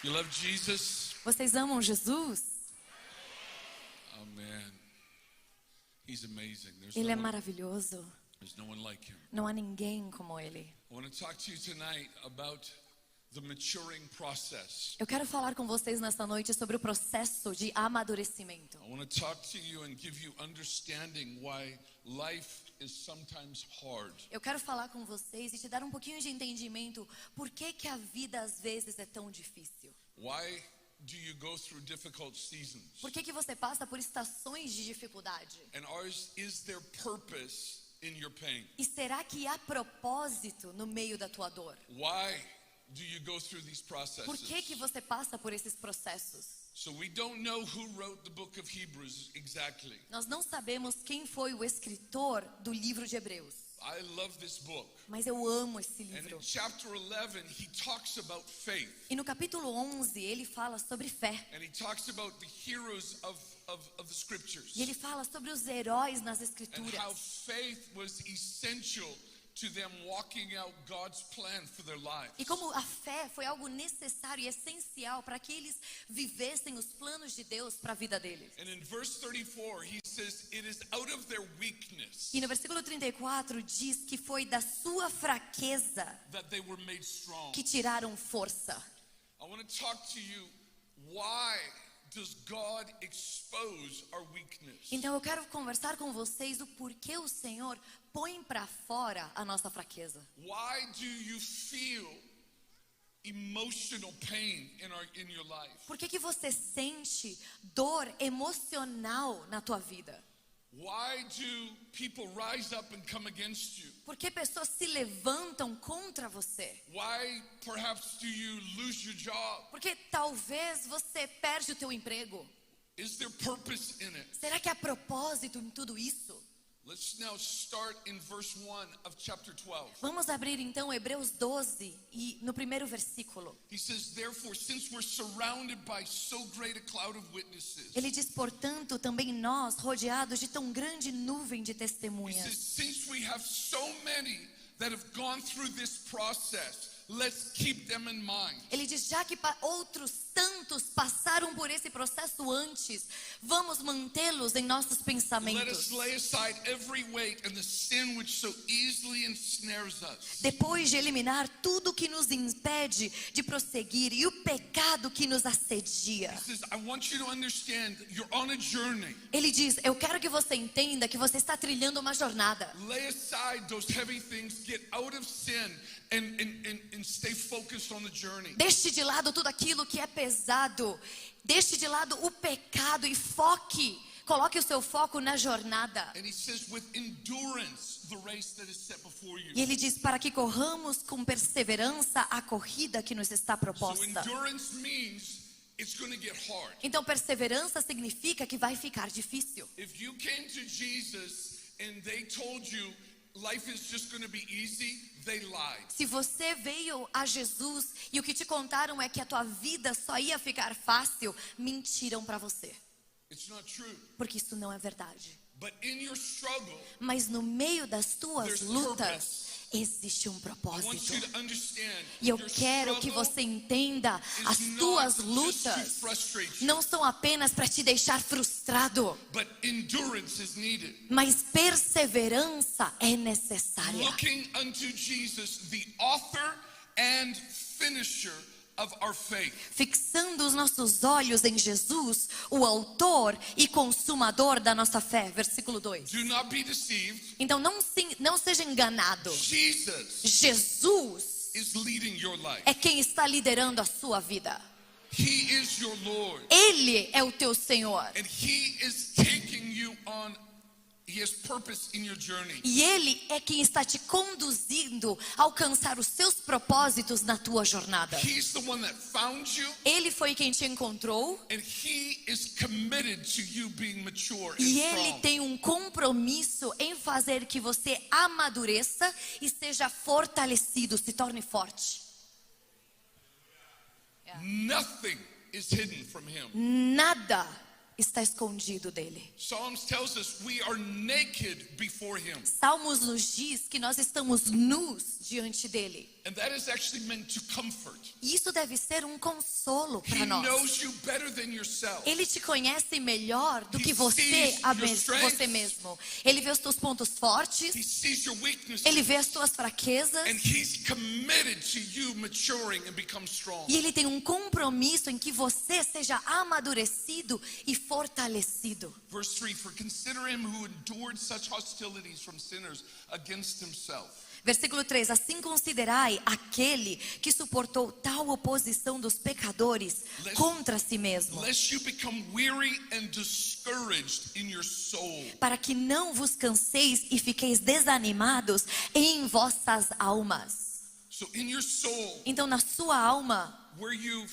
You love Jesus? Vocês amam Jesus? Oh man, He's amazing. Ele é maravilhoso. There's no one like Him. Não há ninguém como Ele. I want to talk to you tonight about the maturing process. Eu quero falar com vocês nesta noite sobre o processo de amadurecimento. I want to talk to you and give you understanding why life is sometimes hard. Eu quero falar com vocês e te dar um pouquinho de entendimento por que a vida às vezes é tão difícil. Why do you go through difficult seasons? Por que você passa por estações de dificuldade? And is there purpose in your pain? E será que há propósito no meio da tua dor? Why do you go through these processes? Por que você passa por esses processos? So we don't know who wrote the book of Hebrews exactly. Nós não sabemos quem foi o escritor do livro de Hebreus. I love this book. Mas eu amo esse And livro. in chapter 11, he talks about faith. E no capítulo 11, ele fala sobre fé. And he talks about the heroes of the scriptures. E ele fala sobre os heróis nas And escrituras. how faith was essential to them walking out God's plan for their lives. E como a fé foi algo necessário e essencial para que eles vivessem os planos de Deus para a vida deles. And in verse 34, he says, it is out of their weakness E no versículo 34 diz que foi da sua fraqueza that they were made strong. que tiraram força. I want to talk to you, why does God expose our weakness? Então eu quero conversar com vocês o porquê o Senhor põe para fora a nossa fraqueza. Why do you feel emotional pain in your life? Por que você sente dor emocional na tua vida? Why do people rise up and come against you? Por que pessoas se levantam contra você? Why perhaps do you lose your job? Porque talvez você perde o teu emprego. Is there purpose in it? Será que há propósito em tudo isso? Let's now start in verse 1 of chapter 12. Vamos abrir então Hebreus 12 e no primeiro versículo. He says, therefore, since we're surrounded by so great a cloud of witnesses. Ele diz, portanto, também nós, rodeados de tão grande nuvem de He says, testemunhas. since we have so many that have gone through this process, let's keep them in mind. Ele diz, já que outros tantos passaram por esse processo antes, vamos mantê-los em nossos Let us pensamentos. lay aside every weight and the sin which so easily ensnares us. Depois de eliminar tudo que nos impede de prosseguir e o pecado que nos assedia. He says, I want you to understand you're on a journey. Ele diz, eu quero que você entenda que você está trilhando uma jornada. Lay aside those heavy things, get out of sin and stay focused on the journey. Deixe de lado tudo aquilo que é pesado. Deixe de lado o pecado e coloque o seu foco na jornada. And he says, with endurance, the race that is set before you. E ele diz, para que corramos com perseverança a corrida que nos está So proposta. endurance means it's going to get hard. Então perseverança significa que vai ficar difícil. If you came to Jesus and they told you life is just going to be easy, they lied. Se você veio a Jesus e o que te contaram é que a tua vida só ia ficar fácil, mentiram para você. It's not true. Porque isso não é verdade. But in your struggle, Mas no meio das tuas There's lutas, existe um I want propósito. you to understand E eu your quero que struggle você entenda, as is tuas not just to lutas frustrate you, não são apenas para te deixar frustrado, but endurance is needed. mas perseverança é necessária. Looking unto Jesus, the author and finisher of our faith. Fixando os nossos olhos em Jesus, o autor e consumador da nossa fé. Versículo 2. Do not be deceived. Então não seja enganado. Jesus Jesus is leading your life. é quem está liderando a sua vida. He is your Lord. Ele é o teu Senhor. And He is taking you on. He has purpose in your journey. E Ele é quem está te conduzindo a alcançar os seus propósitos na tua jornada. He's the one that found you, Ele foi quem te encontrou. and He is committed to you being mature and E Ele strong. tem um compromisso em fazer que você amadureça e seja fortalecido, se torne forte. Nothing is hidden from Him. Nada está escondido dele. Psalms tells us we are naked before Him. Salmos nos diz que nós estamos nus diante dele. And that is actually meant to comfort. Isso deve ser um consolo He para nós. knows you better than yourself. Ele te conhece melhor do que He você, sees your strengths. você mesmo. Ele vê os teus pontos fortes, He sees your weaknesses. ele vê as tuas fraquezas. And he's committed to you maturing and become strong. E ele tem um compromisso em que você seja amadurecido e fortalecido. Verse 3, for consider him who endured such hostilities from sinners against himself. Versículo 3, assim considerai aquele que suportou tal oposição dos pecadores contra si mesmo, Lest you become weary and discouraged in your soul. para que não vos canseis e fiqueis desanimados em vossas almas. So in your soul, Então na sua alma, where you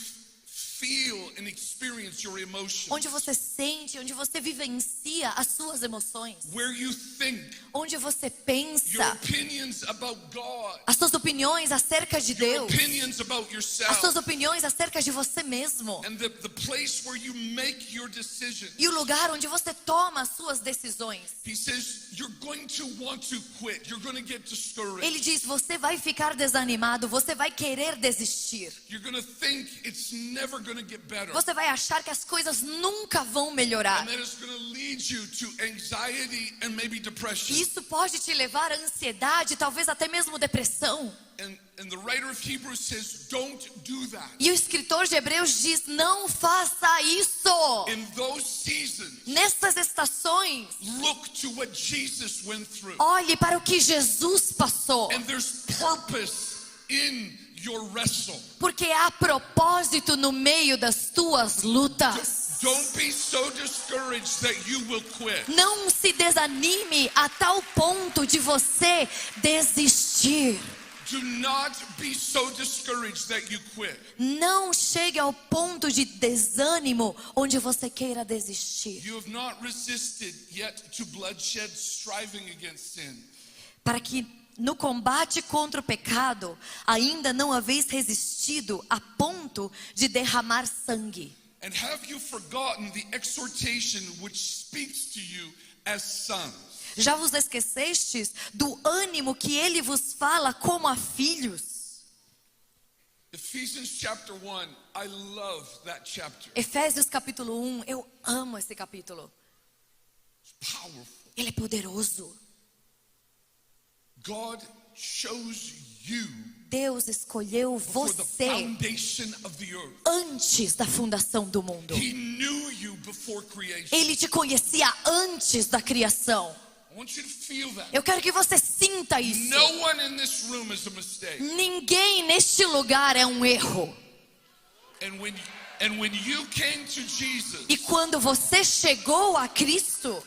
feel and experience your emotions, onde você sente, onde você vivencia as suas emoções, where you think, onde você your pensa, opinions about God, as suas opiniões acerca de your Deus, opinions about as yourself, suas opiniões acerca de você mesmo, and the place where you make your decisions. e o lugar onde você toma as suas decisões. He says you're going to want to quit. You're going to get discouraged. Ele diz, você vai ficar desanimado, você vai querer desistir. You're going to think it's never going to get better. Você vai achar que as coisas nunca vão melhorar. And that is going to lead you to anxiety and maybe depression. E isso pode te levar à ansiedade, talvez até mesmo depressão. And the writer of Hebrews says, don't do that. E o escritor de Hebreus diz, não faça isso. In those seasons, Nessas estações, look to what Jesus went through. olhe para o que Jesus passou. And there's purpose in your wrestle. Porque há propósito no meio das tuas lutas. Don't be so discouraged that you will quit. Não se desanime a tal ponto de você desistir. Do not be so discouraged that you quit. Não chegue ao ponto de desânimo onde você queira desistir. You have not resisted yet to bloodshed, striving against sin. Para que no combate contra o pecado ainda não haveis resistido a ponto de derramar sangue. And have you forgotten the exhortation which speaks to you as sons? Já vos esquecestes do ânimo que ele vos fala como a filhos? Ephesians chapter 1, I love that chapter. Efésios capítulo 1, eu amo esse capítulo. It's powerful. Ele é poderoso. God chose you Deus escolheu for the você foundation of the earth. antes da fundação do mundo. He knew you before creation. Ele te conhecia antes da criação. I want you to feel that. Eu quero que você sinta isso. No one in this room is a mistake. Ninguém neste lugar é um erro. And when you came to Jesus, E quando você chegou a Cristo,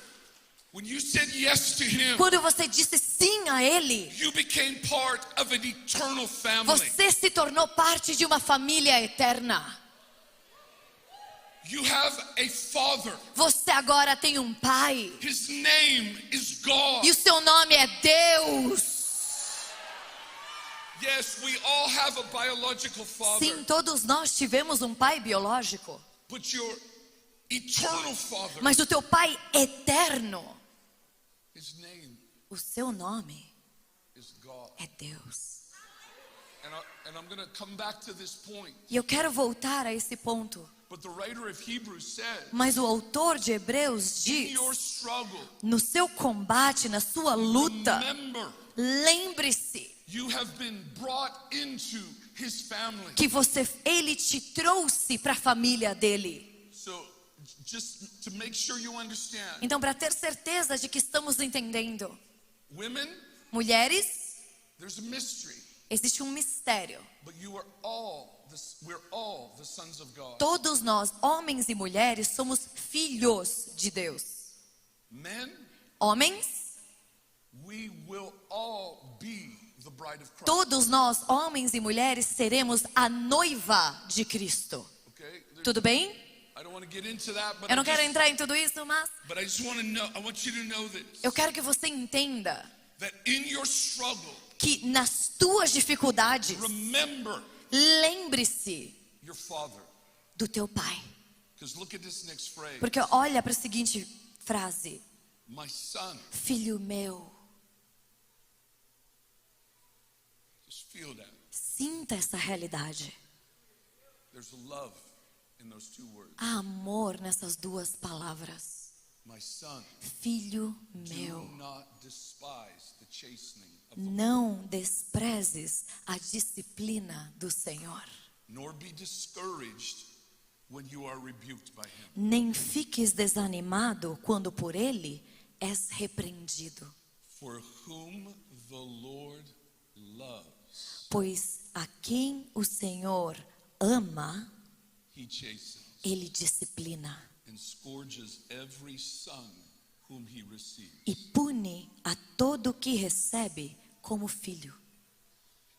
when you said yes to him, quando você disse sim a Ele, you became part of an eternal family. você se tornou parte de uma família eterna. You have a father. Você agora tem um pai. His name is God. E o seu nome é Deus. Yes, we all have a biological father. Sim, todos nós tivemos um pai biológico. But your eternal father, Mas o teu pai eterno, his name o seu nome is God. é Deus. And I'm going to come back to this point. E eu quero voltar a esse ponto. But the writer of Hebrews said, Mas o autor de Hebreus in diz, your struggle, no seu combate, na sua luta, remember, lembre-se you have been brought into his family. que ele te trouxe para a família dele. So, just to make sure you understand, Então, para ter certeza de que estamos entendendo, women, mulheres, there's a mystery, existe um mistério. but we're all the sons of God. Todos nós, homens e mulheres, somos filhos de Deus. Men, Homens, we will all be the bride of Christ. todos nós, homens e mulheres, seremos a noiva de Cristo. Okay? Tudo bem? I don't want to get into that, but Eu não quero entrar em tudo isso, mas I just want to know, I want you to know this, eu quero que você entenda that in your struggle, que nas tuas dificuldades, remember lembre-se your father. do teu pai. Because look at this next phrase. Porque olha para a seguinte frase: My son, filho meu. just feel that. Sinta essa realidade. There's love in those two words. Há amor nessas duas palavras. My son, Filho do meu, not despise the chastening of the Lord, não desprezes a disciplina do Senhor. nor be discouraged when you are rebuked by him. Nem fiques desanimado quando por ele és repreendido. For whom the Lord loves, Pois a quem o Senhor ama, he chastens ele disciplina and scourges every son whom he receives. e pune a todo que recebe como filho.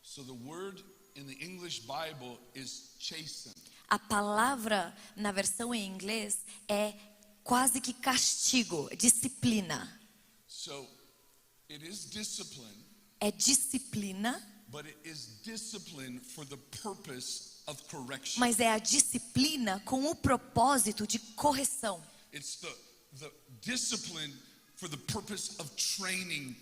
So the word in the English Bible is chasten. A palavra na versão em inglês é quase que castigo, disciplina. So it is discipline, É disciplina, but it is discipline for the purpose of correction. mas é a disciplina com o propósito de correção. It's the discipline for the purpose of training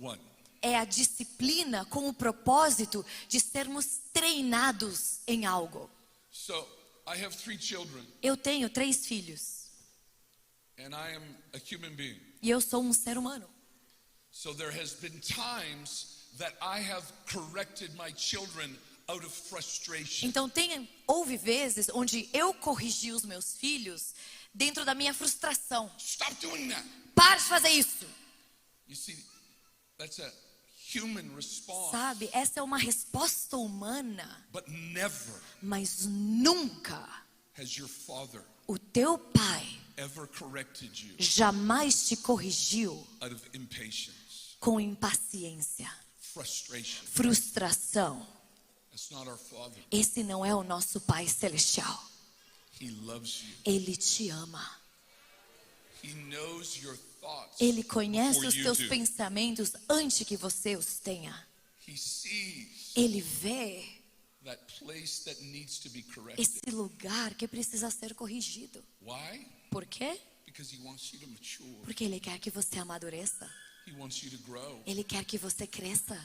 one. É a disciplina com o propósito de sermos treinados em algo. So I have 3 children, Eu tenho 3 filhos and I am a human being. e eu sou um ser humano. So there has been times that I have corrected my children out of frustration. Então houve vezes onde eu corrigi os meus filhos dentro da minha frustração. Stop doing that. Para de fazer isso. You see, that's a human response. Sabe, essa é uma resposta humana, But never mas nunca has your father o teu pai ever corrected you jamais te corrigiu out of impatience, com impaciência, frustration. frustração. That's not our father. Esse não é o nosso Pai Celestial. He loves you. Ele te ama. He knows your thoughts Ele conhece before os you teus do. pensamentos antes que você os tenha. He sees Ele vê that place that needs to be corrected. esse lugar que precisa ser corrigido. Why? Por quê? Because he wants you to mature. Porque Ele quer que você amadureça. He wants you to grow. Ele quer que você cresça.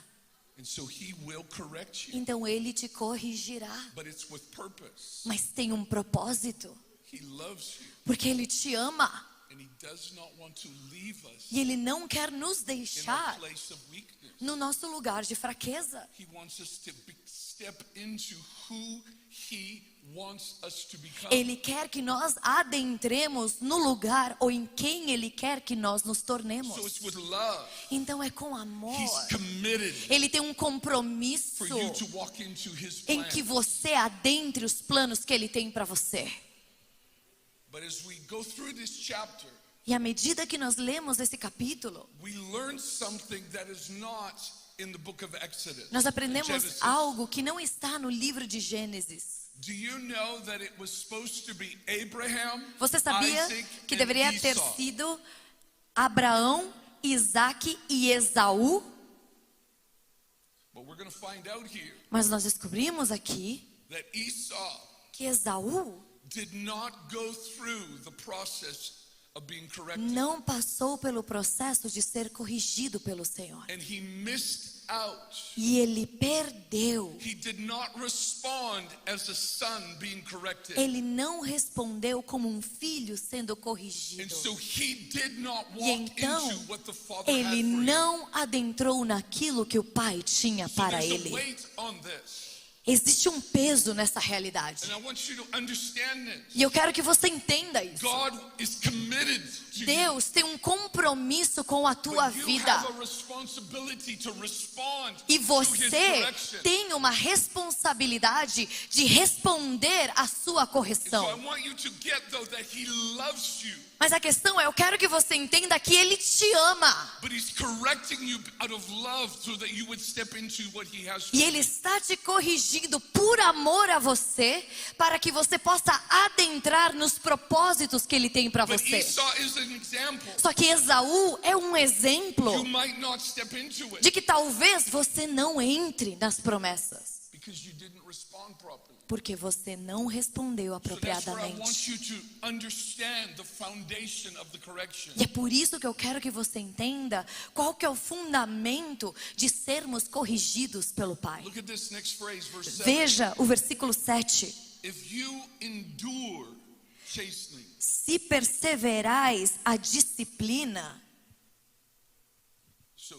And so he will correct you. Então Ele te corrigirá. But it's with purpose. Mas tem um propósito. He loves you. Porque Ele te ama. And he does not want to leave us E Ele não quer nos in our deixar place of weakness. no nosso lugar de fraqueza. He wants us to step into who he wants us to become. Ele quer que nós adentremos no lugar ou em quem Ele quer que nós nos So tornemos. it's with love. Então é com amor. He's committed Ele tem um compromisso for you to walk into his em plan. que você adentre os planos que Ele tem para você. But as we go through this chapter, E à medida que nós lemos esse capítulo, we learn something that is not in the book of Exodus. nós aprendemos Genesis. algo que não está no livro de Gênesis. Do you know that it was supposed to be Abraham, Você sabia Isaac, que and deveria ter Esau? sido Abraão, Isaque e Esaú? But we're going to find out here Mas nós descobrimos aqui that Esau que Esaú did not go through the process of being corrected. não passou pelo processo de ser corrigido pelo Senhor. And he missed out. E ele perdeu. He did not respond as a son being corrected. Ele não respondeu como um filho sendo And corrigido. so he did not E walk então, into what the father had ele for him. não adentrou naquilo que o pai tinha So para there's a ele. weight on this. Existe um peso nessa realidade. And I want you to understand this. E eu quero que você entenda isso. God is committed to you. Deus tem um compromisso com a tua But you vida. have a responsibility to respond E to his você correction. tem uma responsabilidade de responder à sua So I correção. want you to get though that he loves you, Mas a questão é, eu quero que você entenda que Ele te ama. but he's correcting you out of love so that you would step into what he has for E you. Ele está te corrigindo por amor a você, para que você possa adentrar nos propósitos que Ele tem para But você. Esau is an example. Só que Esaú é um exemplo You might not step into it de que talvez você não entre nas promessas. because Because you didn't respond properly. Porque você não respondeu So that's where I apropriadamente. want you to understand the foundation of the correction. E é por isso que eu quero que você entenda qual que é o fundamento de sermos corrigidos pelo Pai. Look at this next phrase, verse 7. Veja o versículo 7. If you endure chastening. Se perseverais a disciplina. So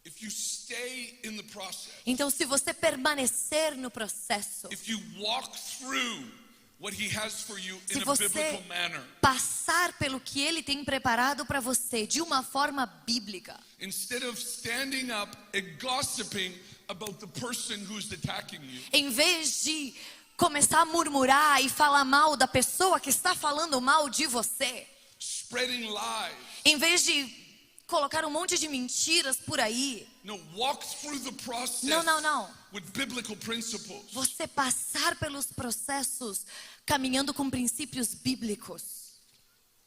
if you stay in the process, Então, se você permanecer no processo, if you walk through what he has for you se in a você biblical manner, passar pelo que Ele tem preparado para você de uma forma bíblica, instead of standing up and gossiping about the person who's attacking you, em vez de começar a murmurar e falar mal da pessoa que está falando mal de você, spreading lies, em vez de colocar um monte de mentiras por aí, no, walk through the process Não. with biblical principles. você passar pelos processos caminhando com princípios bíblicos.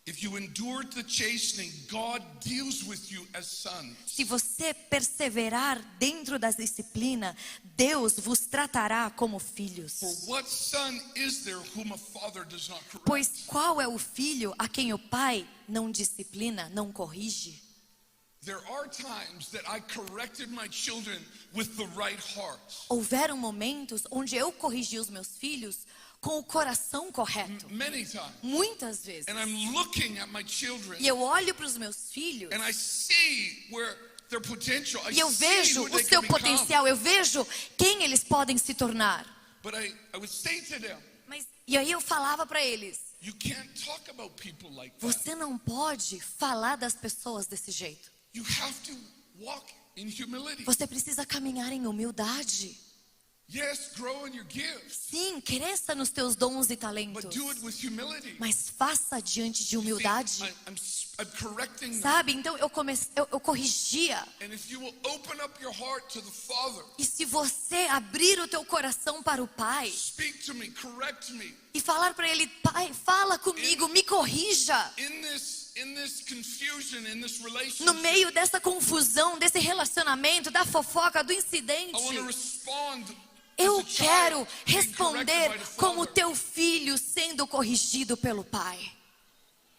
If you endure the chastening, God deals with you as sons. Se você perseverar dentro da disciplina, Deus vos tratará como filhos. For what son is there whom a father does not correct? Pois qual é o filho a quem o pai não disciplina, não corrige? There are times that I corrected my children with the right heart. Houveram momentos onde eu corrigi os meus filhos com o coração correto. Many times. Muitas vezes. And I'm looking at my children E eu olho para os meus filhos and I see where their potential, I e eu see vejo who o they seu can become. potencial, eu vejo quem eles podem se tornar. But I would say to them, E aí eu falava para eles, you can't talk about people like that. você não pode falar das pessoas desse jeito. You have to walk in humility. Você precisa caminhar em humildade. Yes, grow in your gifts, Sim, cresça nos teus dons e but talentos. do it with humility. Mas faça diante de See, humildade. I'm correcting them. Sabe? Então eu corrigia. And if you will open up your heart to the Father, E se você abrir o teu coração para o Pai speak to me, correct me. e falar para Ele, Pai, fala comigo, me corrija. In this confusion, in this No relationship, meio dessa confusão, desse relacionamento, da fofoca, do incidente, I want to respond eu as a child quero being corrected responder by the como Father. teu filho sendo corrigido pelo Pai.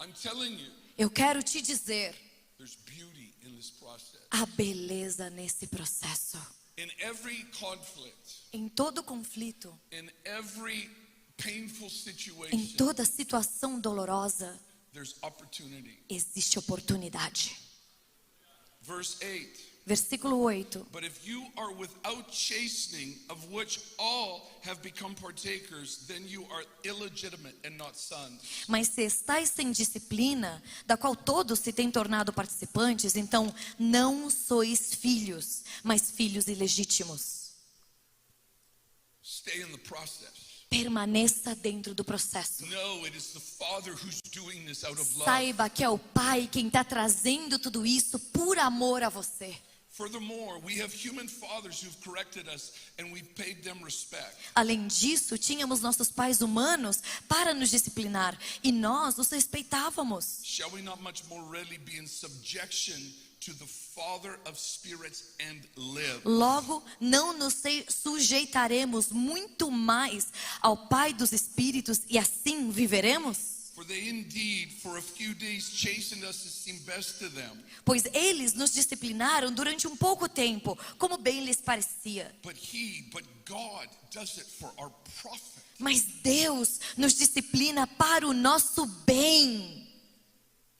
I'm telling you, Eu quero te dizer, there's beauty in this process. há beleza nesse processo. In every conflict, Em todo conflito, in every painful em situation, toda situação dolorosa, there's opportunity. existe oportunidade. Verse 8. Versículo 8. But if you are without chastening, of which all have become partakers, then you are illegitimate and not sons. Mas se estáis sem disciplina, da qual todos se têm tornado participantes, então não sois filhos, mas filhos ilegítimos. Stay in the process. Permaneça dentro do processo. No, it is the Father who's doing this out of love. Saiba que é o Pai quem está trazendo tudo isso por amor a você. Furthermore, we have human fathers who've corrected us and we've paid them respect. Além disso, tínhamos nossos pais humanos para nos disciplinar e nós os respeitávamos. Shall we not much more readily be in subjection to the Father of spirits and live? Logo, não nos sujeitaremos muito mais ao Pai dos Espíritos e assim viveremos? For they indeed for a few days chastened us as seemed best to them. Pois eles nos disciplinaram durante um pouco tempo, como bem lhes parecia. But God does it for our profit. Mas Deus nos disciplina para o nosso bem.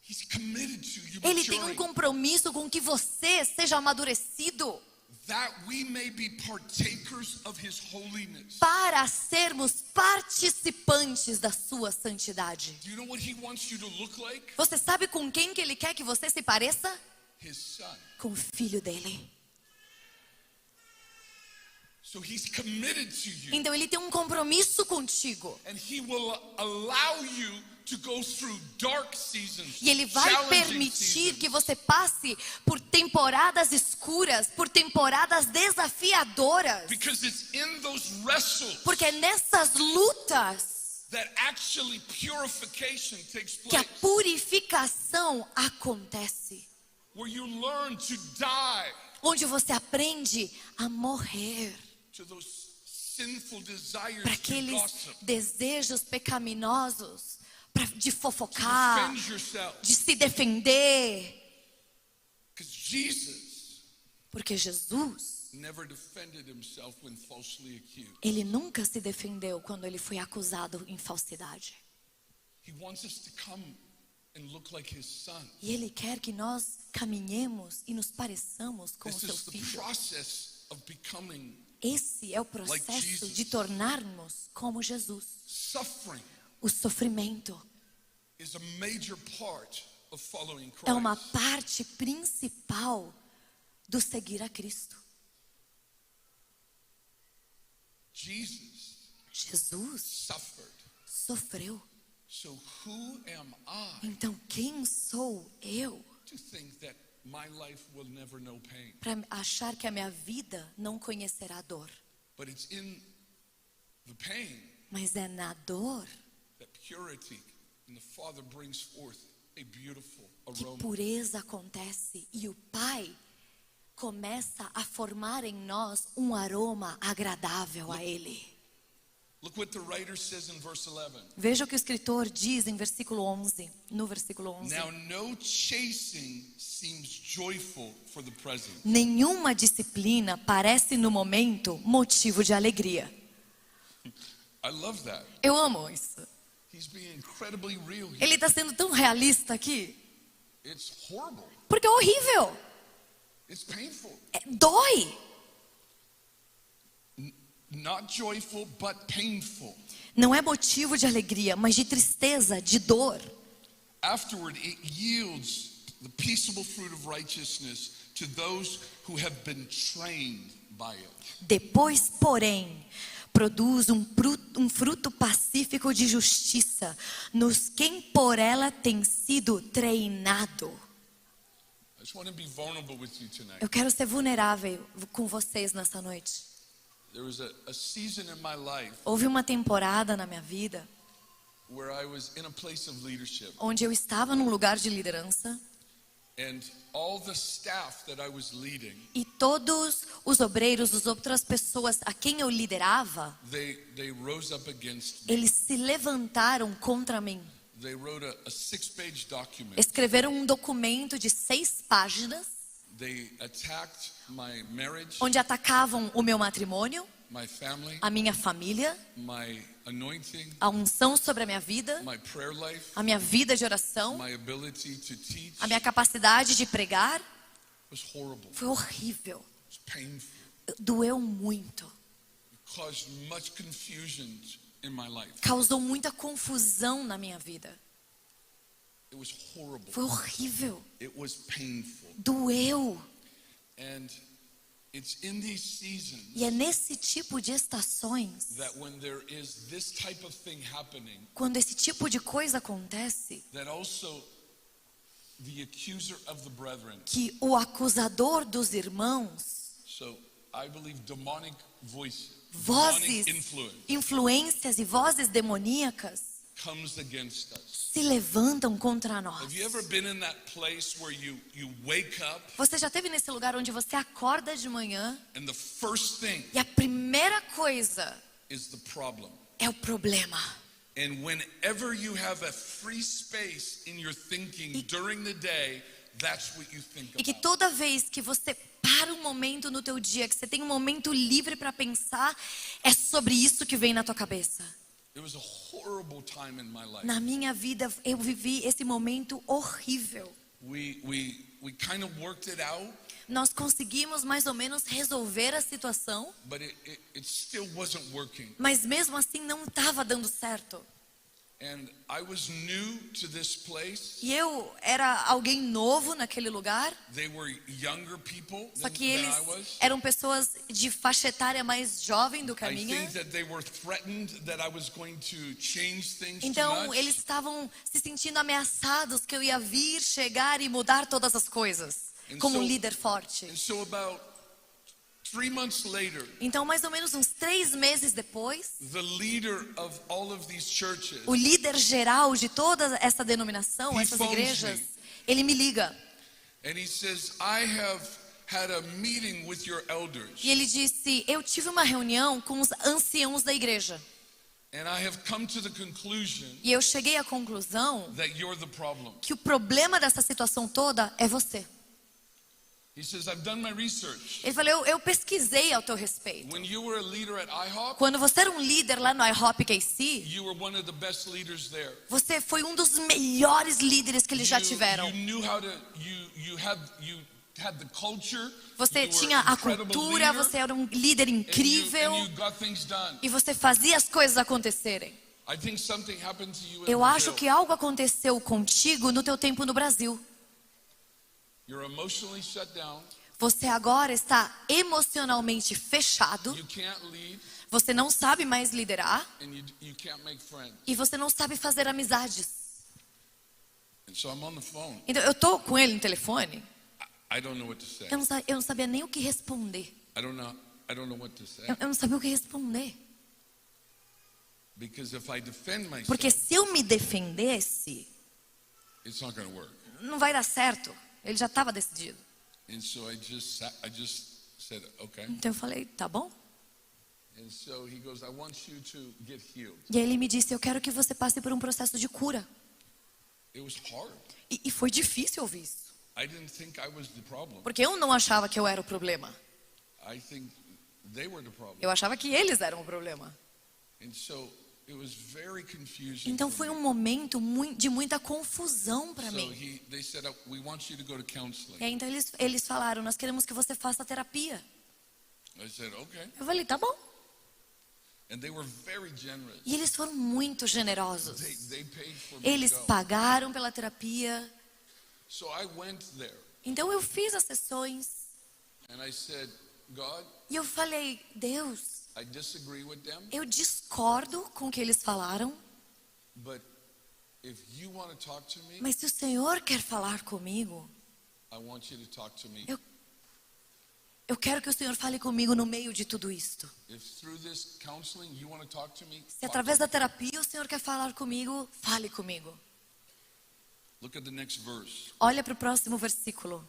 He's committed to you Ele tem um maturing, compromisso com que você seja amadurecido that we may be partakers of his holiness. para sermos participantes da sua santidade. Do you know what he wants you to look like? Você sabe com quem que ele quer que você se pareça? His son. Com o filho dele. So he's committed to you. Então ele tem um compromisso contigo. And he will allow you to go through dark seasons. E ele vai challenging permitir seasons. que você passe por temporadas escuras, por temporadas desafiadoras. Because it's in those wrestles Porque é nessas lutas that actually purification takes que a place. purificação acontece. Where you learn to die Onde você aprende a morrer to those sinful desires para to aqueles gossip, desejos pecaminosos, de to fofocar, defend yourself. de se defender. Because Jesus Porque Jesus, never defended himself when falsely accused. ele nunca se defendeu quando ele foi acusado em falsidade. He wants us to come and look like his son. E ele quer que nós caminhemos e nos pareçamos com o This seu is the filho. process of becoming Esse é o processo de tornarmos como Jesus. suffering. O sofrimento Is a major part of following Christ. é uma parte principal do seguir a Cristo. Jesus Jesus suffered. sofreu. So who am I Então quem sou eu to think that my life will never know pain? para achar que a minha vida não conhecerá dor? But it's in the pain Mas é na dor that purity and the Father brings forth a beautiful que aroma. pureza acontece e o Pai começa a formar em nós um aroma agradável a Ele. Look what the writer says in verse 11. Veja o que o escritor diz em versículo 11, no versículo 11. Now no chasing seems joyful for the present, Nenhuma disciplina parece no momento motivo de alegria. I love that. Eu amo isso. He's being incredibly real here. Ele está sendo tão realista aqui, It's horrible. porque é horrível, It's painful. dói. Not joyful, but painful. Não é motivo de alegria, mas de tristeza, de dor. Afterward, it yields the peaceable fruit of righteousness to those who have been trained by it. Depois, porém, produz um fruto pacífico de justiça nos quem por ela tem sido treinado. I just want to be vulnerable with you tonight. Eu quero ser vulnerável com vocês nessa noite. There was a season in my life Houve uma temporada na minha vida where I was in a place of leadership, onde eu estava num lugar de liderança and all the staff that I was leading, e todos os obreiros, as outras pessoas a quem eu liderava, they rose up against me. eles se levantaram contra mim. They wrote a 6-page document. Escreveram um documento de 6 páginas They attacked my marriage, onde atacavam o meu matrimônio, my family, a minha família, my anointing, a unção sobre a minha vida, my prayer life, a minha vida de oração, my ability to teach. a minha capacidade de pregar. It was horrible. Foi horrível, It was painful. doeu muito, It caused much confusion in my life. causou muita confusão na minha vida. It was horrible. Foi horrível, It was painful. doeu. And it's in these seasons E é nesse tipo de estações, that when there is this type of thing happening, quando esse tipo de coisa acontece, that also the accuser of the brethren, que o acusador dos irmãos, so I believe demonic voices, vozes, demonic influence influências e vozes demoníacas comes against us. se levantam contra nós. Have you ever been in that place where you wake up Você já esteve nesse lugar onde você acorda de manhã and the first thing e a primeira coisa is the problem? é o problema? And whenever you have a free space in your thinking during the day, that's what you think E que about. toda vez que você para um momento no teu dia, que você tem um momento livre para pensar, é sobre isso que vem na tua cabeça. It was a horrible time in my life. Na minha vida, eu vivi esse momento horrível. We kind of worked it out, Nós conseguimos mais ou menos resolver a situação, but it still wasn't working. mas mesmo assim não estava dando certo. And I was new to this place. E eu era alguém novo naquele lugar, They were younger people só than que eles I was. eram pessoas de faixa etária mais jovem do que a I minha. think that they were threatened that I was going to change things too Então much. eles estavam se sentindo ameaçados que eu ia vir, chegar e mudar todas as coisas, como um líder forte. And so about 3 months later, Então mais ou menos uns 3 meses depois, the leader of all of these churches, o líder geral de toda essa denominação, He essas phones igrejas, me. ele me liga. and he says, I have had a meeting with your elders, E ele disse, eu tive uma reunião com os anciãos da igreja. and I have come to the conclusion E eu cheguei à conclusão that you're the problem. que o problema dessa situação toda é você. He says, I've done my research. Ele falou, eu pesquisei ao teu respeito. When you were a leader at IHOP, Quando você era um líder lá no IHOP KC, you were one of the best leaders there. você foi um dos melhores líderes que eles já tiveram. You knew how to, you had the culture. Você you were tinha a incredible cultura, leader, você era um líder incrível and you got things done. e você fazia as coisas acontecerem. I think something happened to you in Eu acho Brazil. que algo aconteceu contigo no teu tempo no Brasil. You're emotionally shut down. Você agora está emocionalmente fechado, You can't lead, você não sabe mais liderar and you can't make friends. e você não sabe fazer amizades. And so I'm on the phone. Então eu tô com ele no telefone, I don't know what to say. eu não sabia nem o que responder. I don't know what to say. Eu não sabia o que responder. Because if I defend myself, Porque se eu me defendesse, it's not going to work. não vai dar certo. Ele já estava decidido. And so I just said, okay. Então eu falei, tá bom. And so he goes, I want you to get healed. E aí ele me disse, eu quero que você passe por um processo de cura. It was hard. E foi difícil ouvir isso. I didn't think I was the problem. Porque eu não achava que eu era o problema. I think they were the problem. Eu achava que eles eram o problema. And so it was very confusing. Então for foi me. um momento de muita confusão para So mim. they said, we want you to go to counseling. E aí, então eles falaram, nós queremos que você faça terapia. I said, okay. Eu falei, tá bom. And they were very generous. E eles foram muito generosos. They paid for me Eles to go. pagaram pela terapia. So I went there Então eu fiz as sessões. and I said, God, E eu falei, Deus, I disagree with them, eu discordo com o que eles falaram. but if you want to talk to me, Mas se o Senhor quer falar comigo, I want you to talk to me. eu quero que o Senhor fale comigo no meio de tudo isto. If through this counseling you want to talk to me, Se através da terapia o Senhor quer falar comigo, fale comigo. look at the next verse. Olha para o próximo versículo.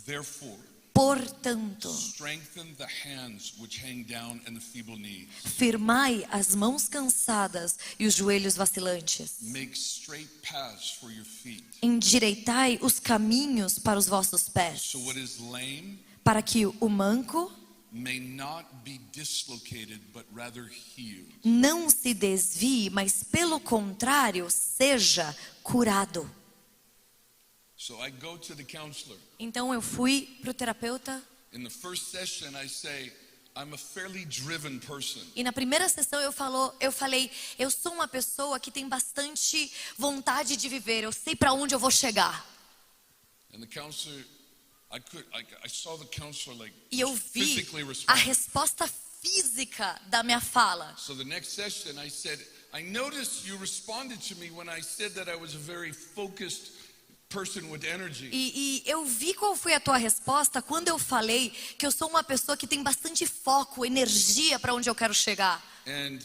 Therefore, Portanto, strengthen the hands which hang down and the feeble knees. firmai as mãos cansadas e os joelhos vacilantes. Make straight paths for your feet. Endireitai os caminhos para os vossos pés, So what is lame para que o manco may not be dislocated, but rather healed. não se desvie, mas pelo contrário, seja curado. So I go to the counselor. Então eu fui para o terapeuta In the first session, I say, I'm a fairly driven person. e na primeira sessão eu falei, eu sou uma pessoa que tem bastante vontade de viver, eu sei para onde eu vou chegar. And the counselor, I saw the counselor like E eu vi physically a respond. resposta física da minha fala. So the next session, I said, I noticed you responded to me when I said that I was a very focused person with energy. E eu vi qual foi a tua resposta quando eu falei que eu sou uma pessoa que tem bastante foco, energia para onde eu quero chegar. And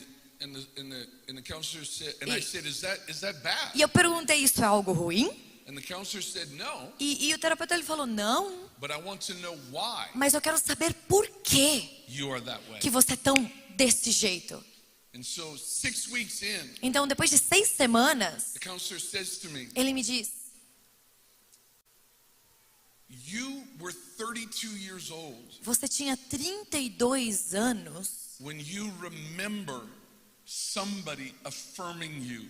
the counselor said, and I said, is that bad? E eu perguntei, isso é algo ruim? And the counselor said, no, E o terapeuta ele falou, não, but I want to know why mas eu quero saber por que you are that way. que você é tão desse jeito. And so 6 weeks in, Então, depois de 6 semanas, the counselor says to me, ele me diz, you were 32 years old você tinha 32 anos when you remember somebody affirming you.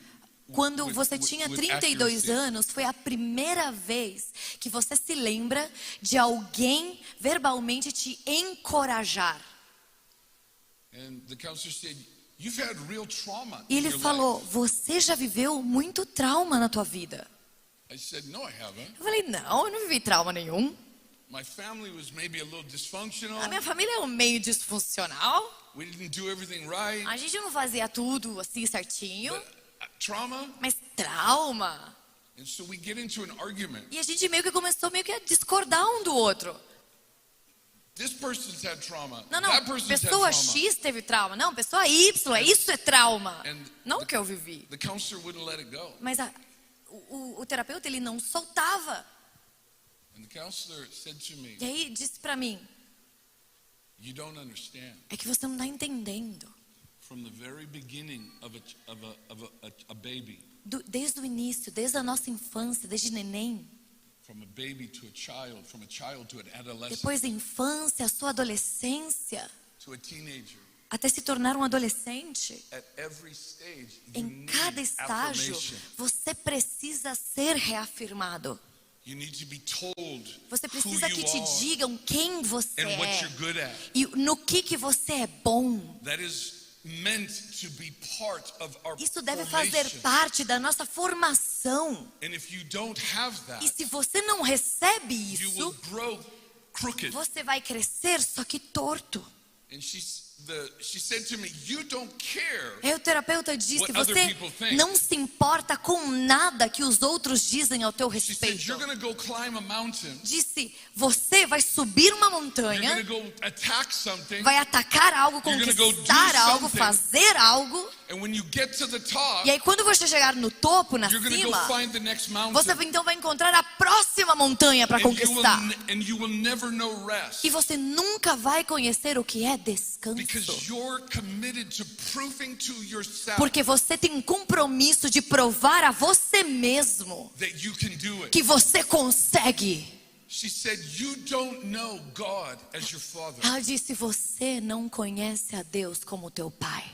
quando with- você with- tinha with 32 accuracy. anos, foi a primeira vez que você se lembra de alguém verbalmente te encorajar. And the counselor said, you've had real trauma E in ele your falou, life. você já viveu muito trauma na tua vida. I said, no, I haven't. Eu falei, não, eu não vivi trauma nenhum. My family was maybe a little dysfunctional. A minha família é um meio disfuncional. We didn't do everything right. A gente não fazia tudo assim certinho. But trauma. Mas trauma. And so we get into an argument. E a gente meio que começou meio que a discordar um do outro. This person's had trauma. Não, That não, person's had pessoa trauma. X teve trauma. Não, pessoa Y, isso é trauma. And Não o que eu vivi. The counselor wouldn't let it go. Mas o terapeuta, ele não soltava. And the counselor said to me, E aí disse para mim, you don't understand. é que você não está entendendo. From the very beginning of a baby, Desde o início, desde a nossa infância, desde neném, from a baby to a child to an adolescent, depois da infância, a sua adolescência, to a teenager, até se tornar um adolescente, at every stage, you em need cada estágio, affirmation. você precisa ser reafirmado. You need to be told Você who precisa que you te are digam quem você and what é you're good at. e no que você é bom. That is meant to be part of our Isso deve fazer formation. parte da nossa formação. And if you don't have E that, se você não recebe you will isso, grow crooked. você vai crescer só que torto. And she said to me, you don't care. Aí o terapeuta disse, What other você people think. não se importa com nada que os outros dizem ao teu She said, respeito. you're going to go climb a mountain. Disse, você vai subir uma You're montanha, going to go attack something. vai atacar algo, You're gonna go do conquistar algo, something. fazer algo. And when you get to the top, E aí quando você chegar no topo, na you're going to go cima, find the next mountain. você então vai encontrar a próxima montanha para conquistar. And you will never know rest. E você nunca vai conhecer o que é descanso. Because you're committed to proving to yourself Porque você tem um compromisso de provar a você mesmo that you can do it. que você consegue. She said, you don't know God as your father. Ela disse, você não conhece a Deus como teu pai.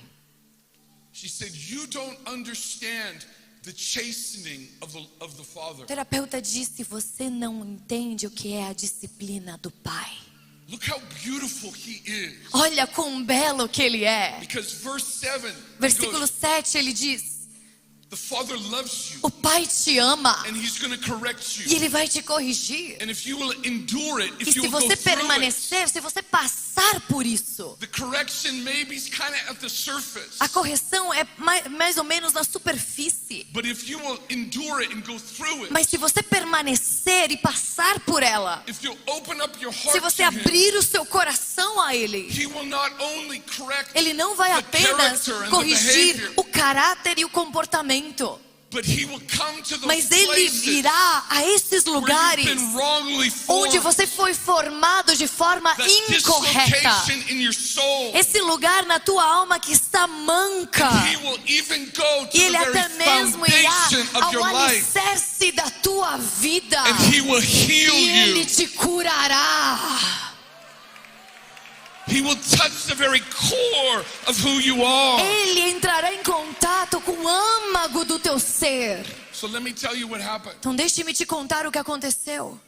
She said, you don't understand the chastening of the O father. terapeuta disse, você não entende o que é a disciplina do pai. Look how beautiful he is. Olha quão belo que ele é. Because verse 7, he Versículo goes, 7, ele diz, the father loves you o pai te ama and he's going to correct e you. ele vai te corrigir. And if you will endure it, E if you se will go você through it, permanecer, se você passar por isso, the correction maybe is kind of at the surface. a correção é mais ou menos na superfície. But if you will endure it and go through it, Mas se você permanecer e passar por ela, if you'll open up your se heart você to him, abrir o seu coração a ele, he will not only correct ele não vai the apenas character and the corrigir behavior, o caráter e o comportamento, but he will come to those mas ele places virá a esses where you've lugares been wrongly onde formed, você foi formado de forma that incorreta. dislocation in your soul. Esse lugar na tua alma que está manca. He will even go to E ele the very até mesmo irá foundation of ao your life, alicerce da tua vida. and he will heal E ele you. te curará. He will touch the very core of who you are. Ele entrará em contato com o âmago do teu ser. So let me tell you what happened. Então deixe-me te contar o que aconteceu.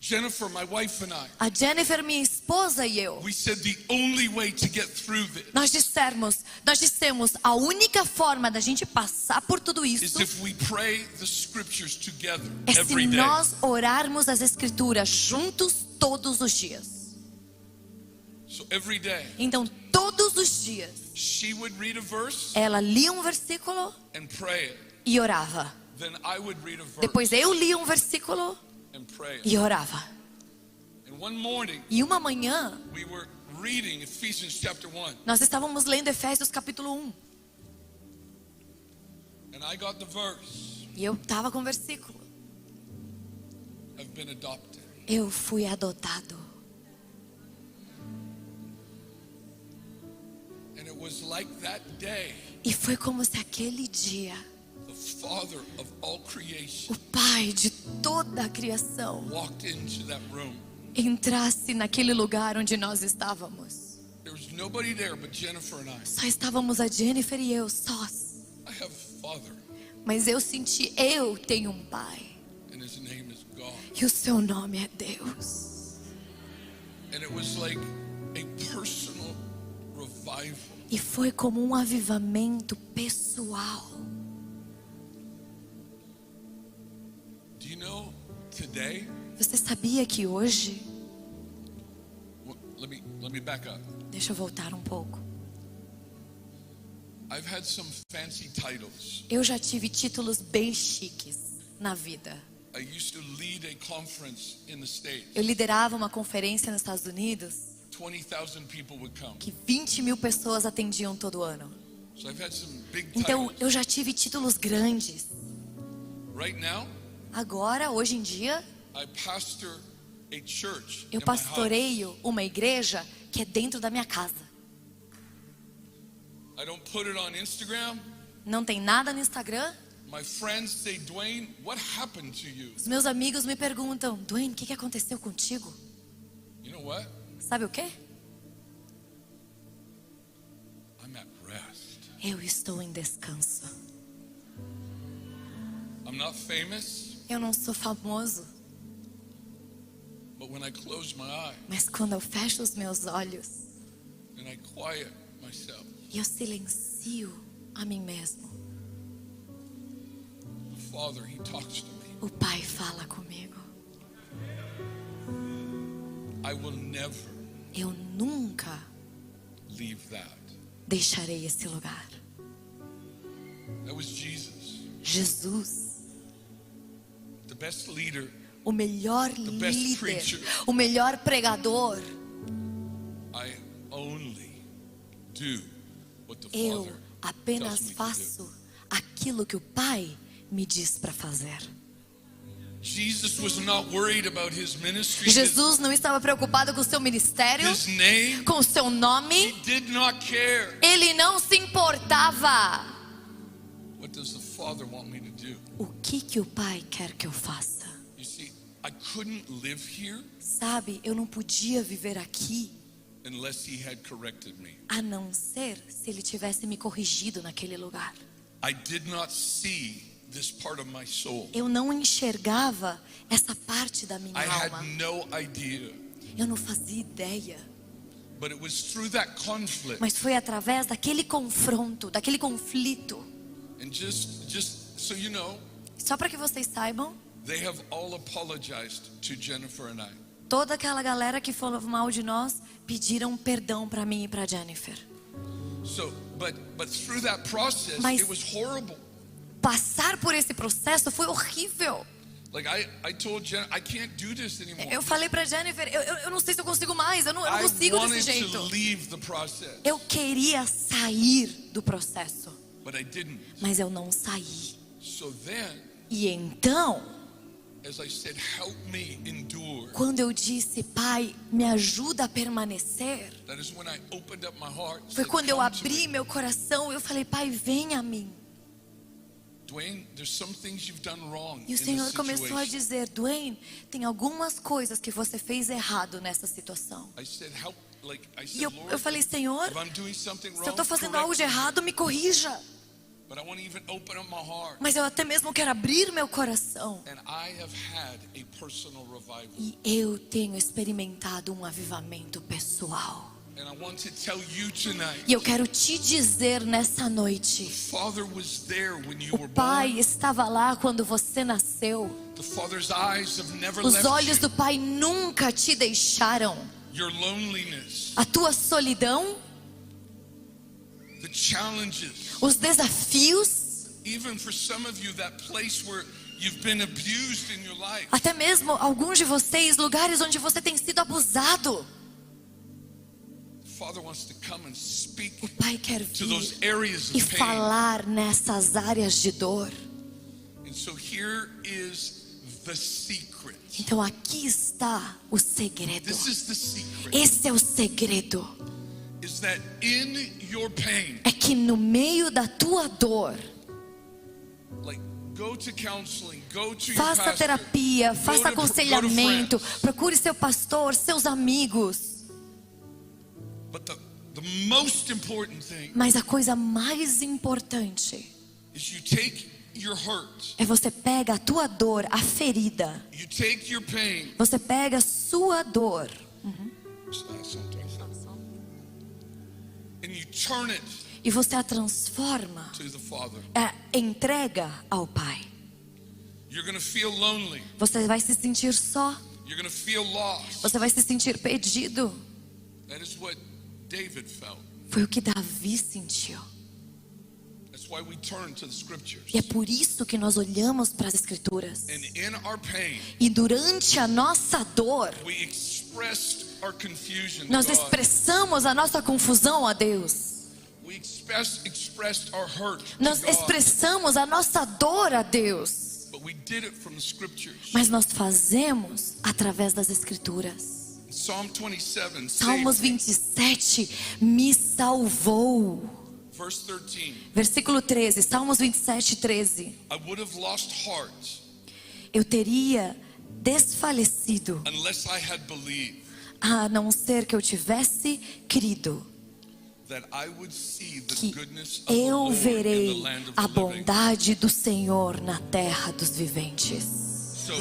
Jennifer, my wife and I, A Jennifer, minha esposa e eu, we said the only way to get through this nós dissemos, a única forma da gente passar por tudo is isso if we pray the scriptures together é se every day. nós orarmos as escrituras juntos todos os dias. So every day, Então todos os dias she would read a verse ela lia um versículo and pray it. e orava. Then I would read a verse Depois eu lia um versículo and pray it. e orava. And one morning, E uma manhã we were reading Ephesians chapter 1. nós estávamos lendo Efésios capítulo 1. And I got the verse, E eu estava com o versículo. I've been adopted. Eu fui adotado. And it was like that day, E foi como se aquele dia the Father of all creation o Pai de toda a criação walked into that room. entrasse naquele lugar onde nós estávamos. There was nobody there but Jennifer and I. Só estávamos a Jennifer e eu sós. I have a father, Mas eu senti, eu tenho um Pai. and his name is God. E o seu nome é Deus. And it was like a personal revival. E foi como um avivamento pessoal. Do you know today? Você sabia que hoje, Let me back up. deixa eu voltar um pouco. I've had some fancy titles. Eu já tive títulos bem chiques na vida. I used to lead a conference in the States. Eu liderava uma conferência nos Estados Unidos 20,000 people would come. que 20.000 pessoas atendiam todo ano. So I've had some big Então titles. eu já tive títulos grandes. Right now, Agora, hoje em dia, I pastor a church Eu in my house. pastoreio uma igreja que é dentro da minha casa. I don't put it on Instagram. Não tem nada no Instagram. My friends say, Dwayne, what happened to you? Os meus amigos me perguntam, Dwayne, o que aconteceu contigo? You know what? Sabe o quê? I'm at rest. Eu estou em descanso. I'm not famous, Eu não sou famoso, but when I close my eye mas quando eu fecho os meus olhos and I quiet myself, e eu silencio a mim mesmo, the Father, He talks to me. o Pai fala comigo. I will never Eu nunca leave that. deixarei esse lugar. That was Jesus, Jesus, the best leader. o melhor best líder, preacher. o melhor pregador. I only do what the Eu Father apenas tells me to do. faço aquilo que o Pai me diz para fazer. Jesus was not worried about his ministry, Jesus não estava preocupado com o seu ministério, his name. com o seu He nome. did not care. Ele não se importava. What does the Father want me to do? O que o Pai quer que eu faça? You see, I couldn't live here Sabe, eu não podia viver aqui unless He had corrected me. a não ser se Ele tivesse me corrigido naquele lugar. I did not see this part of my soul. Eu não enxergava essa parte da minha I had alma. no idea. Eu não fazia ideia. But it was through that conflict. Mas foi através daquele confronto, daquele conflito. And just so you know, Só para que vocês saibam, they have all apologized to Jennifer and I. toda aquela galera que falou mal de nós pediram perdão para mim e para Jennifer. So, but through that process, Mas- it was horrible. Passar por esse processo foi horrível. Like I told Jen, I can't do this anymore. Eu falei para Jennifer, eu não sei se eu consigo mais, eu não I consigo desse wanted jeito. to leave the process, Eu queria sair do processo, but I didn't. mas eu não saí. So then, E então, as I said, help me endure. quando eu disse, Pai, me ajuda a permanecer, That is when I opened up my heart. foi said, quando eu "Come to abri me. meu coração, eu falei, Pai, vem a mim. Dwayne, there's some things you've done wrong E o in Senhor this começou a situation." dizer, Dwayne, tem algumas coisas que você fez errado nessa situação. I said, help. Like I E said, eu Lord, falei, Senhor, if I'm doing something se eu wrong, estou fazendo correct algo de me. errado, me corrija. But I want to even open up my heart. Mas eu até mesmo quero abrir meu coração. And I have had a personal revival. E eu tenho experimentado um avivamento pessoal. And I want to tell you tonight, E eu quero te dizer nessa noite, Father was there when you o were Pai born. estava lá quando você nasceu. The Father's eyes have never Os left olhos you. do Pai nunca te deixaram. Your loneliness, A tua solidão, the challenges, os desafios, even for some of you, that place where you've been abused in your life. até mesmo alguns de vocês, lugares onde você tem sido abusado. The Father wants to come and speak O Pai quer to those vir areas e of pain. falar nessas áreas de dor. And so here is the secret. Então aqui está o segredo. This is the secret. Esse é o segredo. Is that in your pain, É que no meio da tua dor, like go to counseling, go to your faça pastor, terapia, go faça to aconselhamento, friends. procure seu pastor, seus amigos. But the most important thing Mas a coisa mais importante is you take your hurt, é você pega a tua dor, a ferida. you take your pain, Você pega a sua dor and you turn it e você a transforma, to the Father. entrega ao Pai. You're going to feel lonely. Você vai se sentir só, You're going to feel lost. você vai se sentir perdido. That is what David felt. Foi o que Davi sentiu. That's why we turn to the scriptures. E é por isso que nós olhamos para as Escrituras. And in our pain, E durante a nossa dor, we expressed our confusion to nós God. expressamos a nossa confusão a Deus. We expressed our hurt to Nós God. expressamos a nossa dor a Deus. but we did it from the scriptures. Mas nós fazemos através das Escrituras. Psalm 27, Salmos saved me. 27, me salvou. Verse 13, Versículo 13, Salmos 27, 13. I would have lost heart Eu teria desfalecido, unless I had believed a não ser que eu tivesse crido that I would see the que goodness of the eu Lord in the verei land of a the living. bondade do Senhor na terra dos viventes. So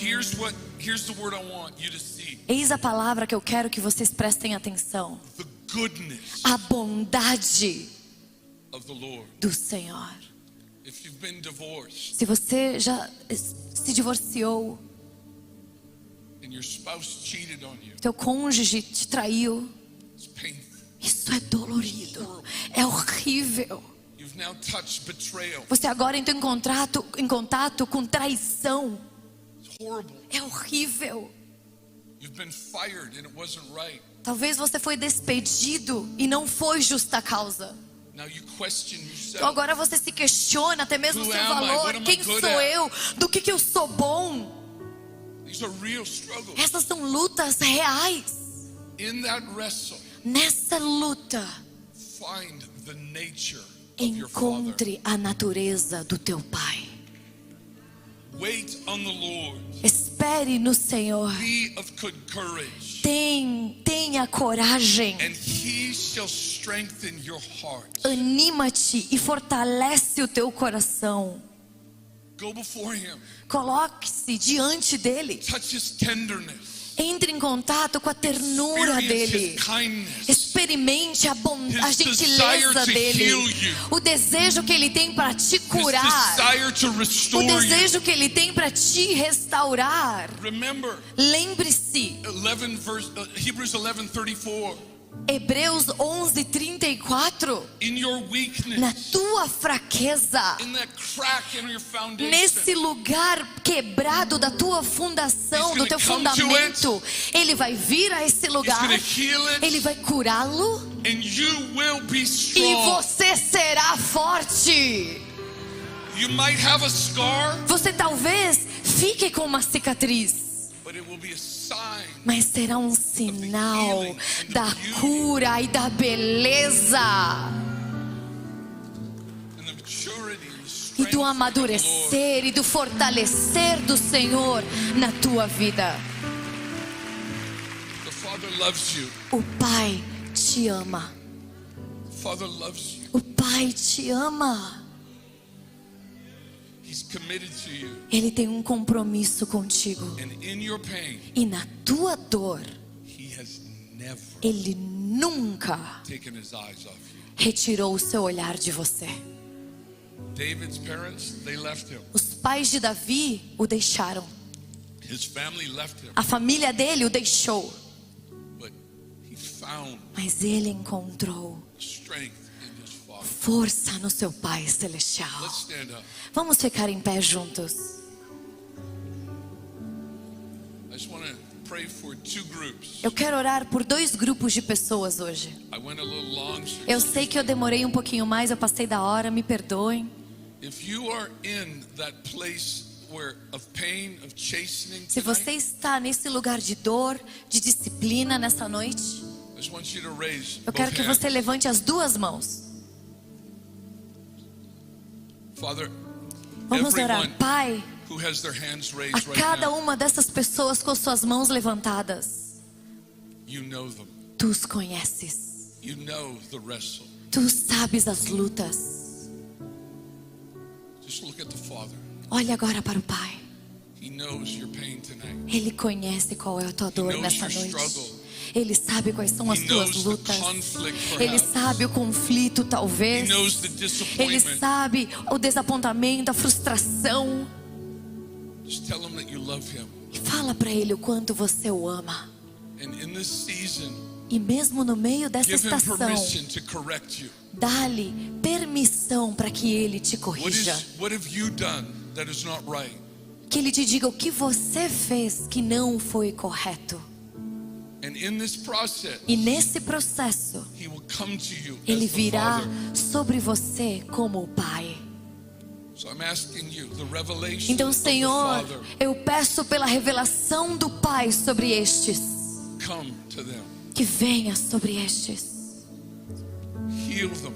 here's the word I want you to see. Eis a palavra que eu quero que vocês prestem atenção. The goodness A bondade of the Lord. do Senhor. If you've been divorced Se você já se divorciou, and your spouse cheated on you, teu cônjuge te traiu, it's painful. isso é dolorido, é horrível. You've now touched betrayal. Você agora entrou em contato com traição, It's horrible. é horrível. You've been fired and it wasn't right. Talvez você foi despedido e não foi justa causa. Now you question Então yourself. agora você se questiona até mesmo o Who seu am I? valor. What am I Quem good sou at? eu? Do que eu sou bom? These are real struggles. Essas são lutas reais. In that wrestle, Nessa luta, find the nature of your Father. encontre a natureza do teu Pai. Wait on the Lord. Espere no Senhor. Be of good courage, Tenha coragem. and He shall strengthen your heart. Anima-te e fortalece o teu coração. Go before Him. Coloque-se diante dele. Touch His tenderness. Entre em contato com a ternura Experience dele. His kindness. Experimente a His gentileza desire to dele. heal you. O desejo que ele tem para te His curar. desire to O restore you. desejo que ele tem para te restaurar. Remember, Lembre-se, Hebrews 11:34. Hebreus 11:34. In your weakness, Na tua fraqueza, in that crack in your foundation, nesse lugar quebrado da tua fundação, He's do teu gonna come to fundamento, ele vai vir a esse He's lugar, going to heal it, ele vai curá-lo and you will be e strong. você será forte. You might have a scar, Você talvez fique com uma cicatriz, but it will be a sign mas será um sinal da cura e da beleza and the maturity and the e strength do of the Lord. amadurecer e do fortalecer do Senhor na tua vida. The Father loves you. O Pai te ama. The Father loves you. O Pai te ama. He's committed to you. Ele tem um compromisso contigo. And in your pain, E na tua dor, He has never Ele nunca taken His eyes off you. retirou o seu olhar de você. David's parents, they left him. Os pais de Davi o deixaram. His family left him. A família dele o deixou. But he found Mas ele encontrou strength in his Father. força no seu Pai Celestial. Let's stand up. Vamos ficar em pé juntos. I just want to pray for two groups. Eu quero orar por dois grupos de pessoas hoje. I went a little long. So Eu sei que eu demorei um pouquinho mais, eu passei da hora, me perdoem. if you are in that place where of pain, of chastening Se você tonight, está nesse lugar de dor, de disciplina nessa noite, I just want you to raise eu quero both que você hands. levante as duas mãos. Father, Vamos orar. everyone Pai, who has their hands a raised right cada now, uma dessas pessoas com suas mãos levantadas, you know them. tu os conheces. You know the wrestle. Tu sabes as lutas. Just look at the Father. Olha agora para o Pai. He knows your pain tonight. Ele conhece qual é a tua dor knows nessa your noite. struggle. Ele sabe quais são as He tuas knows the lutas. conflict, Ele perhaps. sabe o conflito, He talvez. knows the Ele disappointment. sabe o desapontamento, a frustração. Just tell him that you love him. E fala para ele o quanto você o ama. And in this season, E mesmo no meio dessa give him estação, permission to correct you. dá-lhe permissão para que ele te corrija. What have you done that is not right? Que ele te diga o que você fez que não foi correto. And in this process, E nesse processo, he will come to you ele as the virá Father. sobre você como o Pai. So I'm asking you, the revelation Então, of the Senhor, Father, eu peço pela revelação do Pai sobre estes, come to them. que venha sobre estes, Heal them.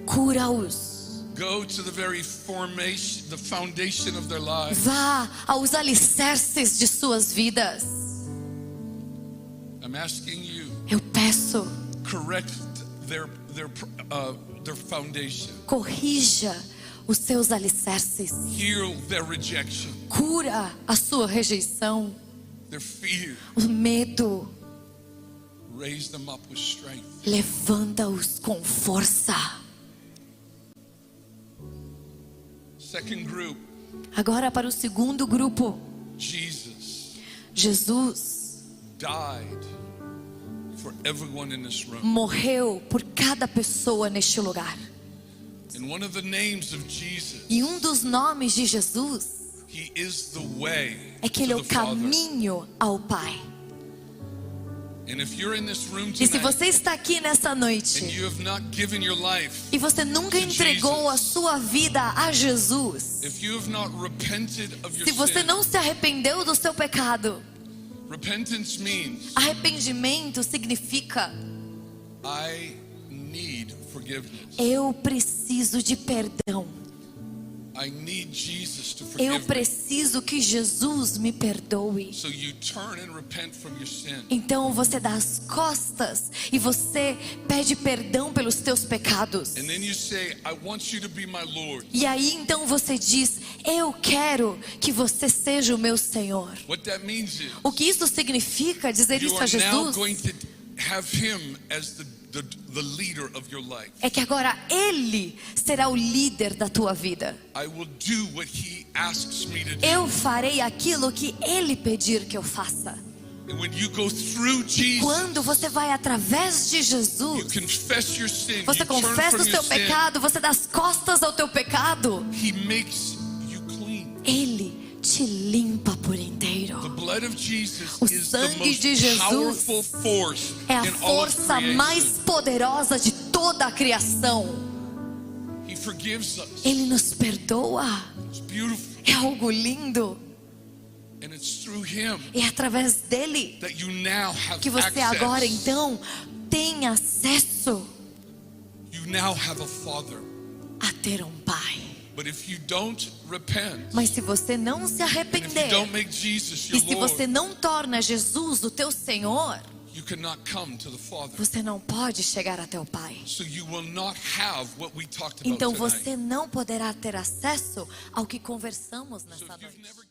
cura-os, Go to the very formation, the foundation of their lives. vá aos alicerces de suas vidas. I'm asking you, Eu peço, correct their foundation. corrija os seus alicerces, Heal their rejection, cura a sua rejeição, their fear. o medo, Raise them up with strength. levanta-os com força. Second group, Agora para o segundo grupo, Jesus Jesus died for everyone in this room. morreu por cada pessoa neste lugar. And one of the names of Jesus, E um dos nomes de Jesus he is the way é que Ele é to o the Father. caminho ao Pai. And if you're in this room E se tonight você está aqui nessa and noite you have not given your life, e você nunca to entregou a Jesus, sua vida a Jesus, if you have not repented of your se você sin, não se arrependeu do seu pecado, repentance means arrependimento significa: I need forgiveness. eu preciso de perdão. I need Jesus to Eu forgive me. preciso que Jesus me perdoe. So you turn and repent from your sin. Então você dá as costas e você pede perdão pelos teus pecados. And then you say, I want you to be my Lord. E aí então você diz: eu quero que você seja o meu Senhor. What that means is O que isso significa, dizer you isso a are now Jesus, going to have him as the leader of your life. é que agora Ele será o líder da tua vida. I will do what he asks me to do. Eu farei aquilo que Ele pedir que eu faça. And when you go through Jesus, Quando você vai através de you Jesus, confess your sin, você you turn confessa from o your seu sin, pecado, você dá as costas ao teu pecado, he makes you clean. Ele te limpa por inteiro. The blood of Jesus O is the sangue most de Jesus powerful force É a in all of força creation. mais poderosa de toda a criação. He forgives us. Ele nos perdoa. It's beautiful. É algo lindo. And it's through him É através dele that you now have que você access. agora então tem acesso You now have a father. a ter um pai. But if you don't repent, Mas se você não se and if you arrepender don't make Jesus e your se você Lord, não torna Jesus o teu Senhor, you cannot come to the Father. você não pode chegar até o Pai. So you will not have what we talked about Então tonight. você não poderá ter acesso ao que conversamos So nessa if you've noite. never